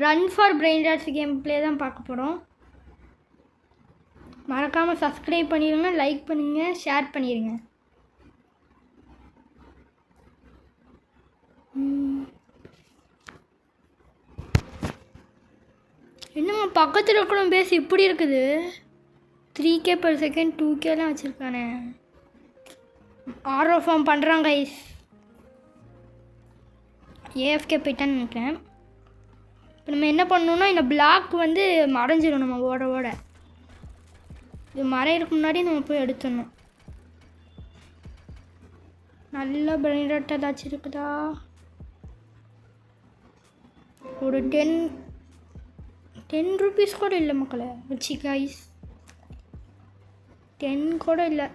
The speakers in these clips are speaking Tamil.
Run for brain rots game play தான் பார்க்க போகிறோம். மறக்காமல் சப்ஸ்கிரைப் பண்ணிடுங்க, லைக் பண்ணுங்க, ஷேர் பண்ணிடுங்க. என்னம்மா பக்கத்தில் இருக்கிற பேஸ் இப்படி இருக்குது? 3K per second 2Kலாம் வச்சுருக்கானே. ஆர்ஓ ஃபார்ம் பண்ணுறாங்க கைஸ். ஏஎஃப்கே போயிட்டான்னு நினைக்கிறேன். இப்போ நம்ம என்ன பண்ணணுன்னா இந்த பிளாக் வந்து மறைஞ்சிடும். நம்ம ஓட ஓட இது மறையிறதுக்கு முன்னாடி நம்ம போய் எடுத்துடணும். நல்லா பிரெயின் ராட் ஏதாச்சும் இருக்குதா? ஒரு 10 ரூபீஸ் கூட இல்லை மக்களே. வச்சு கைஸ் 10 கூட இல்லை.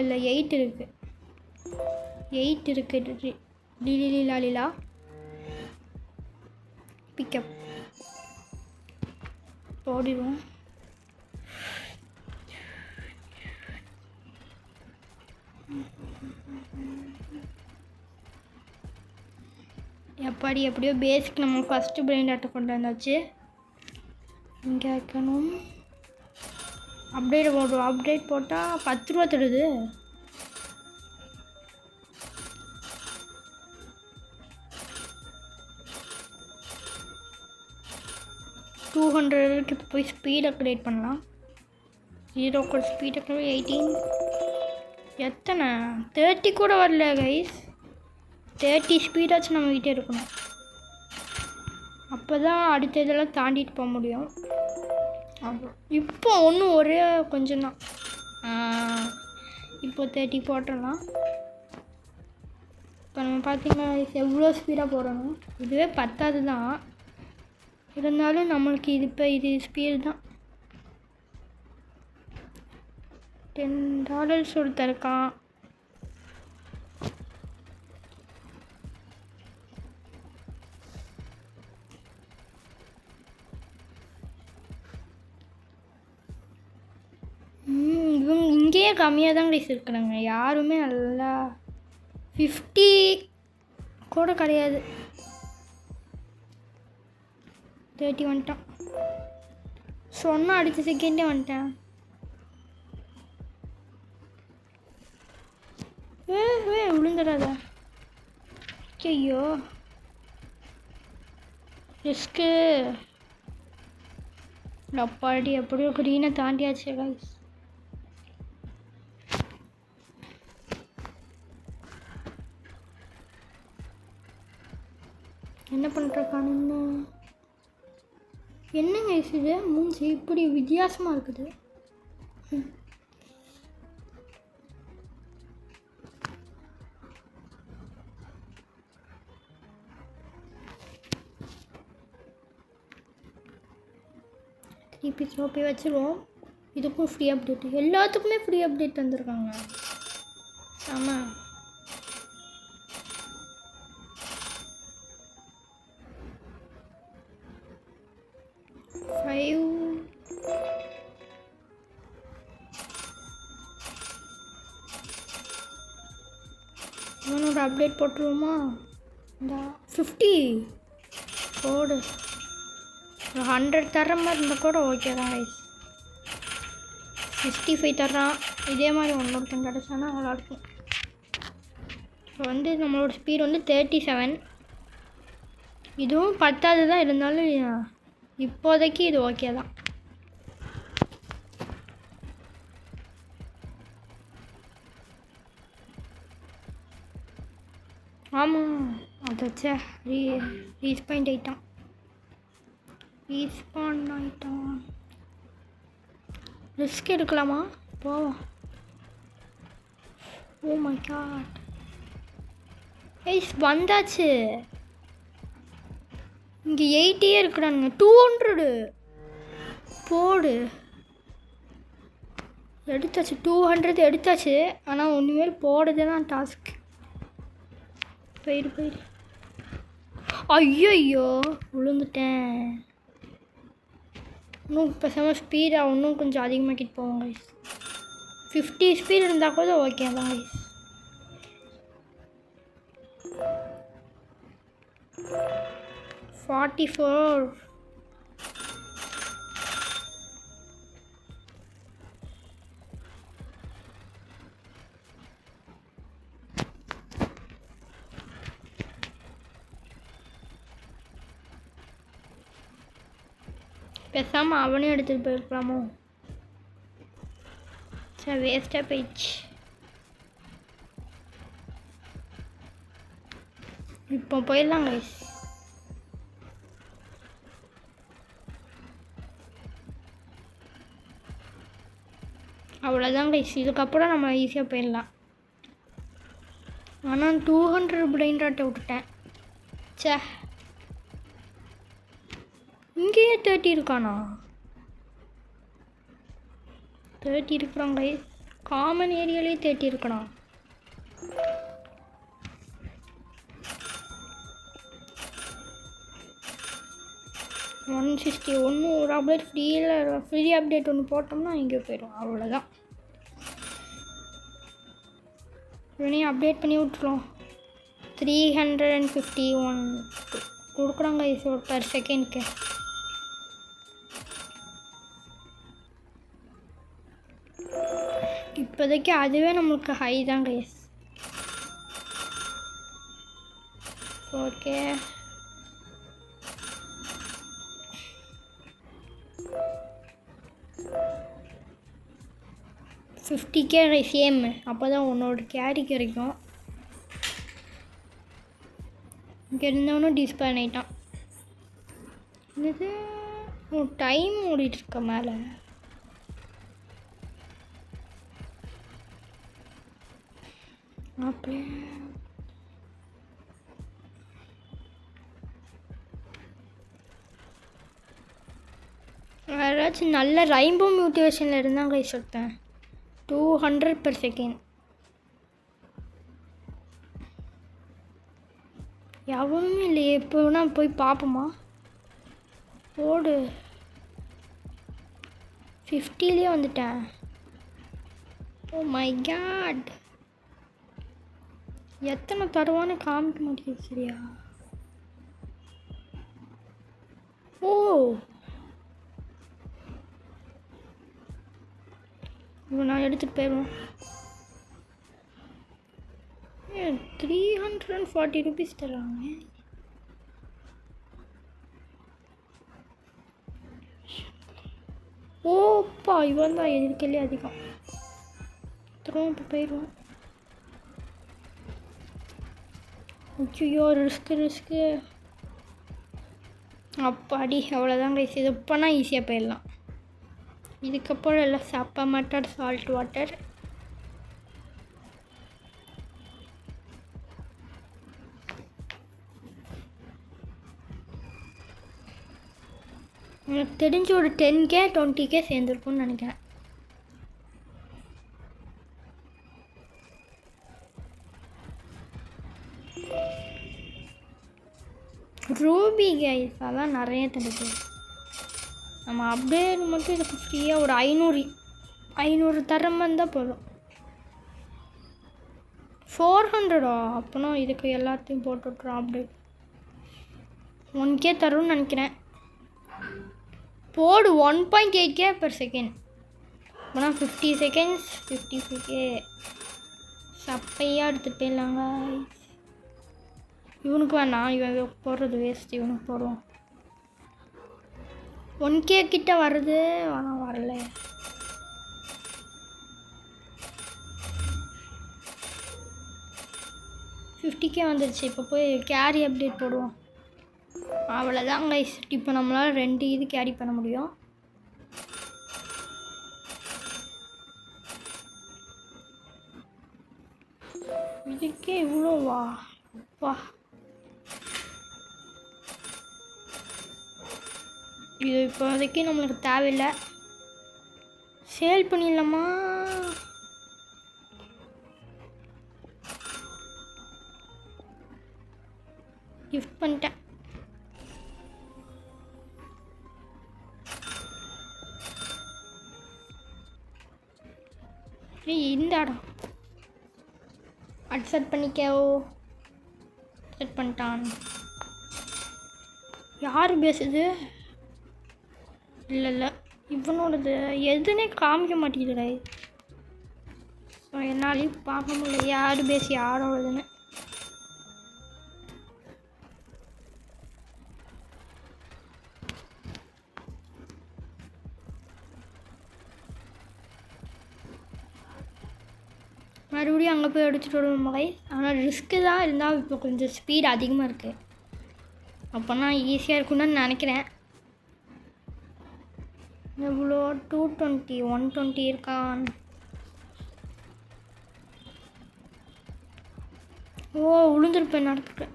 இல்லை 8 இருக்குது. 8 இருக்குது. லீலா பிக்கப் ஓடிடுவோம். எப்படியோ பேசிக் நம்ம ஃபஸ்ட்டு பிரெயின் ராட்டை கொண்டு வந்தாச்சு. இங்கே வைக்கணும். அப்டேட் போட்டால் 10 ரூபா தருது. $200 இப்போ போய் ஸ்பீட் அப்கிரேட் பண்ணலாம். 0 ஸ்பீட் அப்கிரேட் 18. எத்தனை 30 கூட வரல கைஸ். 30 ஸ்பீடாச்சும் நம்ம கிட்டே இருக்கணும். அப்போ தான் அடுத்த இதெல்லாம் தாண்டிட்டு போக முடியும். இப்போ ஒன்றும் ஒரே கொஞ்சம் தான். இப்போ 30 போட்டுடலாம். இப்போ நம்ம பார்த்திங்கன்னா எவ்வளோ ஸ்பீடாக போடணும். இதுவே 10 தான் இருந்தாலும் நம்மளுக்கு இது ஸ்பீடு தான். $10 ஒருத்தருக்கான். இங்கேயே கம்மியாக தான் கைஸ் இருக்கிறாங்க. யாருமே நல்லா 50 கூட கிடையாது. 30 வந்துட்டான். சொன்னால் அடுத்த செகண்டே வந்துட்டேன். விழுந்துடாத. ஐயோ ரிஸ்க்கு. அப்பாடி எப்படியோ க்ரீனை தாண்டியாச்சு கைஸ். என்ன பண்ணுறக்கானுன்னு என்னங்க இது மூஞ்சி இப்படி வித்தியாசமாக இருக்குது. திருப்பி சோப்பி வச்சுருவோம். இதுக்கும் ஃப்ரீ அப்டேட். எல்லாத்துக்குமே ஃப்ரீ அப்டேட் வந்திருக்காங்க. ஆமாம். இன்னொரு அப்டேட் போட்டுருவோமா? இந்த 50 போடு. 100 தர்ற மாதிரி இருந்தால் கூட ஓகே தான் கைஸ். 65 தர்றான். இதே மாதிரி ஒன்றொருத்தன் கிடச்சானா நல்லாயிருக்கும். இப்போ வந்து நம்மளோட ஸ்பீடு வந்து 37. இதுவும் 10 தான் இருந்தாலும் இப்போதைக்கு இது ஓகே தான். ஆமாம் அதை வச்சா ரீஸ்பாண்ட் ஆகிட்டான். ரிஸ்க் எடுக்கலாமா? போவோம். ஓ மை காட் கைஸ் வந்தாச்சு. இங்கே 80 இருக்கிறானுங்க. 200 போடு. எடுத்தாச்சு. 200 எடுத்தாச்சு. ஆனால் ஒன்றுமே போடுறது தான் டாஸ்க். போயிடு. ஐயோ விழுந்துட்டேன். இன்னும் பேசாமல் ஸ்பீடாக இன்னும் கொஞ்சம் அதிகமாக்கிட்டு போவோம் கைஸ். 50 ஸ்பீட் இருந்தால் கூட ஓகே தான் கைஸ். 44. பேசாமல் அவனே எடுத்துகிட்டு போயிருக்கலாமோ? சரி, வேஸ்ட்டாக போயிடுச்சு. இப்போ போயிடலாம் கைஸ். அவ்வளோதான் கைஸ், இதுக்கப்புறம் நம்ம ஈஸியாக போயிடலாம். ஆனால் 200 பிரெயின் ராட்டை விட்டுட்டேன். சே, இங்கேயே 30 இருக்கானா? 30 இருக்கிறாங்க கைஸ். காமன் ஏரியாலே 30 இருக்கணும். ஒன்று ஒரு அப்டேட் ஃப்ரீ அப்டேட் ஒன்று போட்டோம்னா இங்கே போயிடும். அவ்வளோதான். இவனையும் அப்டேட் பண்ணி விட்டுருவோம். 351 கொடுக்குறாங்க பர் செகண்ட்க்கு. இப்போதைக்கு அதுவே நம்மளுக்கு ஹை தான் கைஸ். Okay, $50K same. அப்போ தான் உன்னோட கேரி கிடைக்கும். இங்கே இருந்தவனும் டிஸ்பேன் ஆகிட்டான். இது டைம் ஓடிட்டுருக்க மேலே. அப்போ யாராச்சும் நல்ல ரெயின்போ மியூட்டேஷனில் இருந்தால் கை சொல்லிட்டேன். 200 per second. எவனுமே இல்லையே. இப்போ வேணால் போய் பார்ப்போமா? ஓடு. 50லேயே வந்துட்டேன். ஓ மை காட், எத்தனை தருவான்னு காமிக்க மாட்டேங்குது. சரியா? ஓ, நான் எடுத்துகிட்டு போயிடுவேன். 340 rupees தராங்க. ஓப்பா, இவன் தான் எதிர்க்கலே அதிகம். திரும்ப இப்போ போயிடுவோம். ஐயோ, ரிஸ்க்கு. அப்பாடி, அவ்வளோதான் கைஸ். இது இப்போனா ஈஸியாக போயிடலாம். இதுக்கப்புறம் எல்லாம் சப்பா மட்டர் சால்ட் வாட்டர். எனக்கு தெரிஞ்சு ஒரு 10K 20K சேர்ந்துருக்கும்னு நினைக்கிறேன். ரூபி கைஸ் அதான் நிறைய தடுப்பு. நம்ம அப்டேட் மட்டும் இதுக்கு ஃப்ரீயாக ஒரு 500 தரம் வந்தால் போதும். 400 அப்போனா இதுக்கு எல்லாத்தையும் போட்டு விட்றோம். அப்டேட் 1K தரும்னு நினைக்கிறேன். போடு 1.8K per second. அப்போனா 50 seconds 55K. சப்பையாக எடுத்துகிட்டு போயிடலாங்க. இவனுக்கு வேணாம், இவன் போடுறது வேஸ்ட். இவனுக்கு போடுவோம். 1K கிட்ட வருது, ஆனால் வரல. $50K வந்துடுச்சு. இப்போ போய் கேரி அப்டேட் போடுவோம். அவ்வளோதான் கைஸ். இப்போ நம்மளால் 2 இது கேரி பண்ண முடியும். இதுக்கே இவ்வளோவா? வா, இது இப்போதைக்கு நம்மளுக்கு தேவையில்லை. சேல் பண்ணிடலாமா? கிஃப்ட் பண்ணிட்டேன். இந்த இடம் அட் செட் பண்ணிக்கோ. செட் பண்ணிட்டான். யார் பேசுது? இல்லை இல்லை, இவனோடது எதுனே காமிக்க மாட்டேங்குதுடா. ஸோ என்னாலையும் பார்க்க முடியல யார் பேசி யாரோடதுன்னு. மறுபடியும் அங்கே போய் எடுத்துகிட்டு வருவோம் மகை. ஆனால் ரிஸ்க்கு தான், இருந்தால் இப்போ கொஞ்சம் ஸ்பீட் அதிகமாக இருக்குது. அப்போனா ஈஸியாக இருக்குன்னு நினைக்கிறேன். எவ்வளோ 220 120 இருக்கான். ஓ விழுந்துருப்பேன் நடத்துக்கு.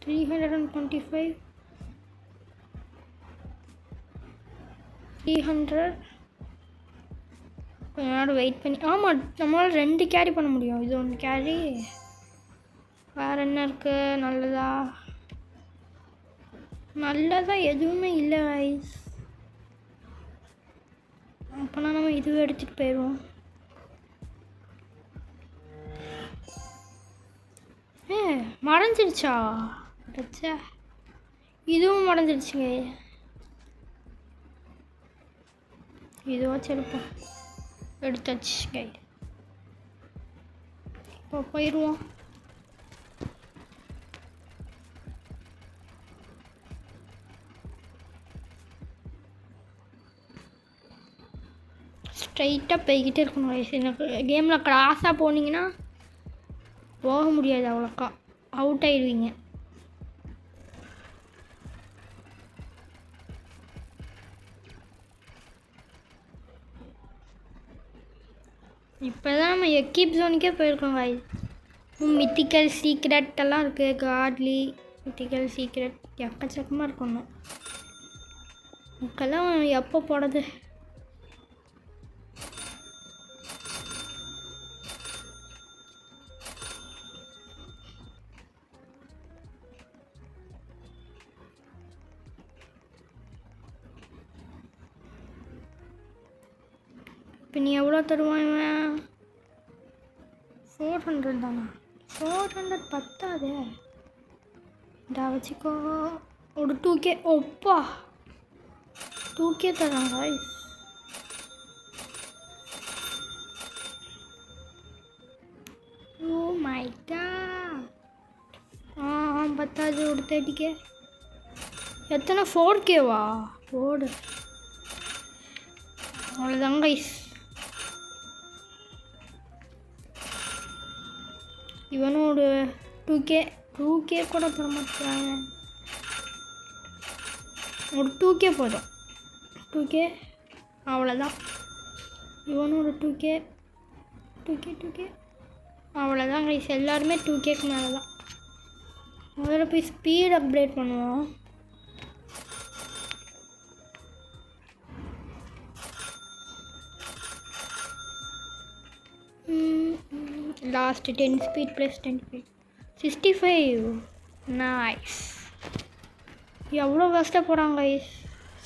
$325 300. கொஞ்ச நேரம் வெயிட் பண்ணி. ஆமாம், நம்மளால் 2 கேரி பண்ண முடியும். இது 1 கேரி. வேறு என்ன இருக்குது நல்லதா? நல்லதா எதுவுமே இல்லை கைஸ். அப்போனா நம்ம இதுவே எடுத்துகிட்டு போயிடுவோம். மறைஞ்சிருச்சா? அச்சா, இதுவும் மறைஞ்சிருச்சுங்க. இதுவும் செருப்போம் எடுத்தாச்சு கை. இப்போ போயிடுவோம். ஸ்ட்ரைட்டாக போய்கிட்டே இருக்கணும் வயசு. எனக்கு கேமில் கிராஸாக போனீங்கன்னா போக முடியாது, அவ்வளோக்கா அவுட் ஆயிடுவீங்க. இப்போ தான் நம்ம எக்கிப் ஜோனுக்கே போயிருக்கோம் காய். மித்திக்கல் சீக்ரெட் எல்லாம் இருக்குது. காட்லி மித்திக்கல் சீக்ரெட் எக்கச்சக்கமாக இருக்கணும். இதுக்கெல்லாம் எப்போ போடுறது? இப்போ நீ எவ்வளோ தருவான்? 400 தானா? 400 பத்தாதே. இதா வச்சுக்கோ. ஒரு 2K. ஒப்பா 2K தராங்க. Oh my God. பத்தாது. ஒரு 30K. எத்தனை? 4Kவா? போடு. அவ்வளோதாங்க கைஸ். இவனும் ஒரு 2K கூட தர மாட்டேங்கிறாங்க. ஒரு 2K போதும். 2K அவ்வளோதான். இவனும் ஒரு 2K அவ்வளோதான் கைஸ். எல்லாருமே 2Kக்கு மேலே தான். முதல்ல போய் ஸ்பீட் அப்கிரேட் பண்ணுவோம். Last 10 speed plus 10 speed 65. Nice. எவ்வளோ கஷ்டப்படாங்க கைஸ்,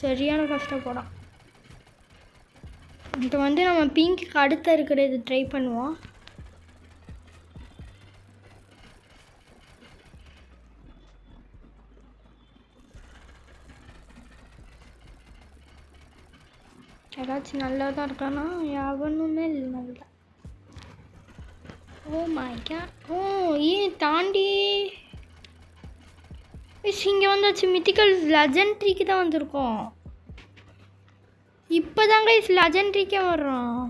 சரியான கஷ்டப்படான். இப்போ வந்து நம்ம பிங்க்கு அடுத்த இருக்கிறது ட்ரை பண்ணுவோம். ஏதாச்சும் நல்லா தான் இருக்கானா? எவனுமே இல்லை நல்லா. ஓ மை காட். ஓ ஏன் தாண்டி இங்கே வந்தாச்சு. மித்திக்கல் லெஜெண்ட்ரிக்கு தான் வந்திருக்கோம். இப்போ தாங்க லெஜெண்ட்ரிக்கே வர்றோம்.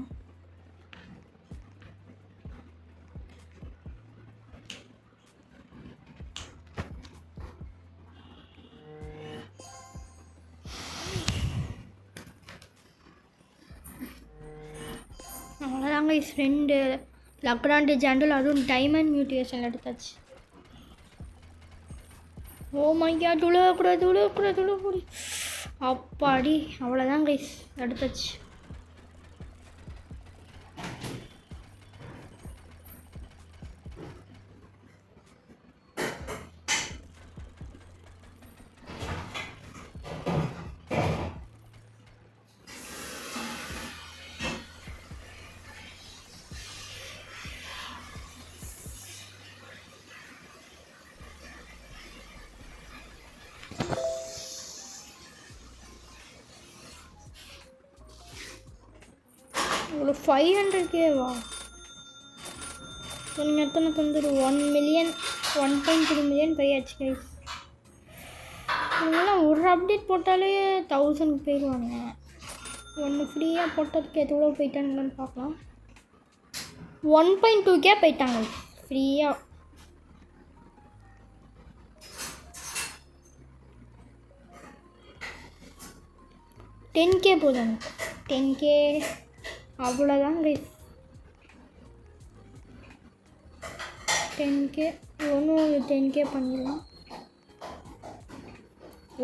அவ்வளோதாங்க ஃப்ரெண்டு லக்ராண்டு ஜாண்டில், அதுவும் டைமண்ட் மியூட்டேஷன் எடுத்தாச்சு. Oh my god. துளக்கூடாது. அப்பாடி. அவ்வளோதான் கைஸ், எடுத்தாச்சு. 500K-வா? நீங்கள் எத்தனை தந்துரு? 1 மில்லியன் 1.3 மில்லியன் போயாச்சு கைஸ். இவங்கெல்லாம் ஒரு அப்டேட் போட்டாலே 1000 போயிடுவாங்க. ஒன்று ஃப்ரீயாக போட்டதுக்கு எவ்வளோ போயிட்டாங்கன்னு பார்க்கலாம். 1.2K போயிட்டாங்க ஃப்ரீயாக. $10K போதாங்க. 10K அவ்வளோதான் கைஸ். 10K ஒன்று 10K பண்ணிடலாம்.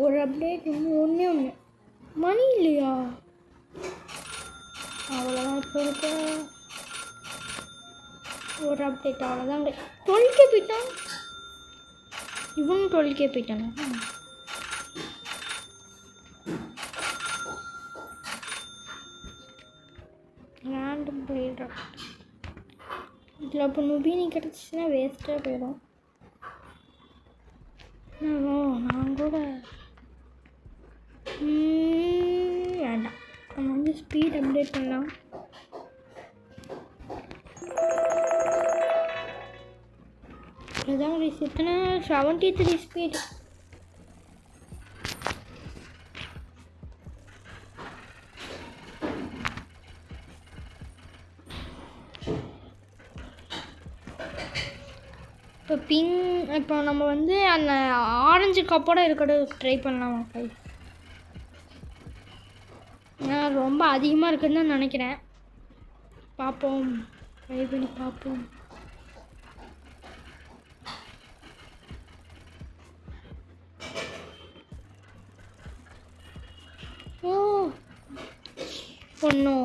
ஒரு அப்டேட் ஒன்றே ஒன்று மணி இல்லையா? அவ்வளோதான். இப்போ இருக்க ஒரு அப்டேட் அவ்வளோதான். 12K போயிட்டான். இவனும் 12K போயிட்டானா? ரேண்டம் பிளேடர் இதில் அப்போ நுபினி கிடச்சிச்சின்னா வேஸ்ட்டாக போயிடும். நான் கூட வேண்டாம். நம்ம வந்து ஸ்பீட் அப்டேட் பண்ணலாம். அதுதான் எத்தனை 73 ஸ்பீட். இப்போ நம்ம வந்து அந்த ஆரஞ்சு கப்போட இருக்கிறத ட்ரை பண்ணலாம். நான் ரொம்ப அதிகமாக இருக்குன்னு தான் நினைக்கிறேன். பார்ப்போம், ட்ரை பண்ணி பார்ப்போம். ஓ ஒன்றும்